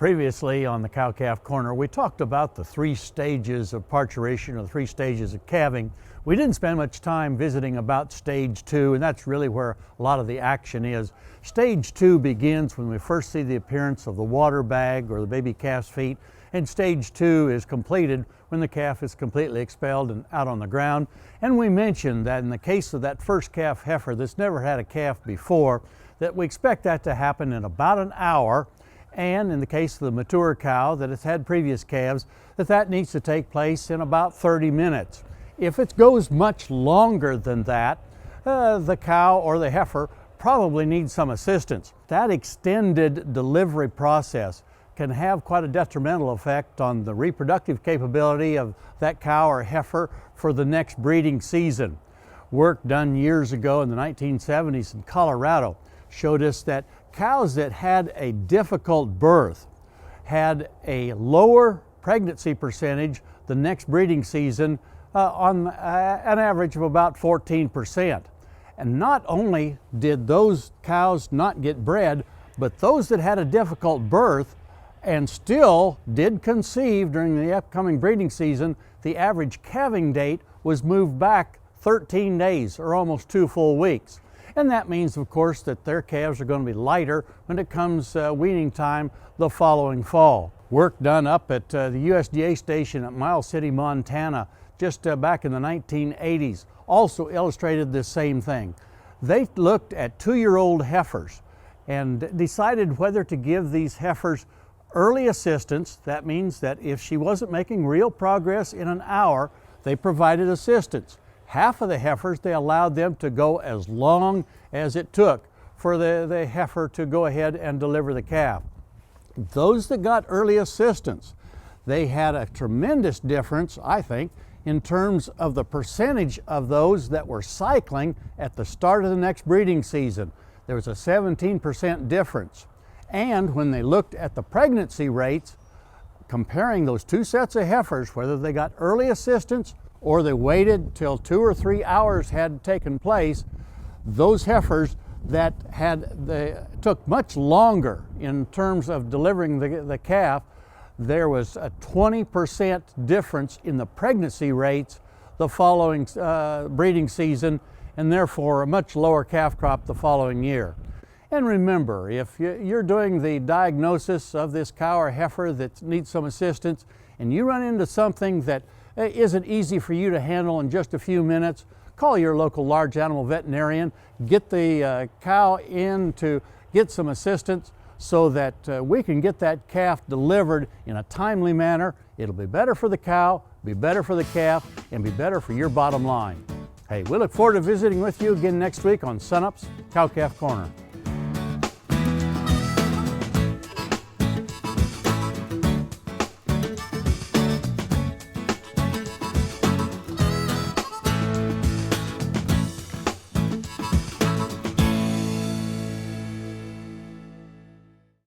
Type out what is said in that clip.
Previously on the Cow-Calf Corner, we talked about the 3 stages of parturition, or the 3 stages of calving. We didn't spend much time visiting about stage 2, and that's really where a lot of the action is. Stage 2 begins when we first see the appearance of the water bag or the baby calf's feet, and stage 2 is completed when the calf is completely expelled and out on the ground. And we mentioned that in the case of that first calf heifer that's never had a calf before, that we expect that to happen in about an hour. And in the case of the mature cow that has had previous calves, that needs to take place in about 30 minutes. If it goes much longer than that, the cow or the heifer probably needs some assistance. That extended delivery process can have quite a detrimental effect on the reproductive capability of that cow or heifer for the next breeding season. Work done years ago in the 1970s in Colorado showed us that cows that had a difficult birth had a lower pregnancy percentage the next breeding season on an average of about 14%. And not only did those cows not get bred, but those that had a difficult birth and still did conceive during the upcoming breeding season, the average calving date was moved back 13 days or almost 2 full weeks. And that means, of course, that their calves are going to be lighter when it comes weaning time the following fall. Work done up at the USDA station at Miles City, Montana, just back in the 1980s, also illustrated this same thing. They looked at 2-year-old heifers and decided whether to give these heifers early assistance. That means that if she wasn't making real progress in an hour, they provided assistance. Half of the heifers, they allowed them to go as long as it took for the heifer to go ahead and deliver the calf. Those that got early assistance, they had a tremendous difference, I think, in terms of the percentage of those that were cycling at the start of the next breeding season. There was a 17% difference. And when they looked at the pregnancy rates, comparing those 2 sets of heifers, whether they got early assistance or they waited till 2 or 3 hours had taken place, those heifers that took much longer in terms of delivering the calf, there was a 20% difference in the pregnancy rates the following breeding season, and therefore a much lower calf crop the following year. And remember, if you're doing the diagnosis of this cow or heifer that needs some assistance, and you run into something that isn't easy for you to handle in just a few minutes, call your local large animal veterinarian, get the cow in to get some assistance so that we can get that calf delivered in a timely manner. It'll be better for the cow, be better for the calf, and be better for your bottom line. Hey, we look forward to visiting with you again next week on Sunup's Cow-Calf Corner.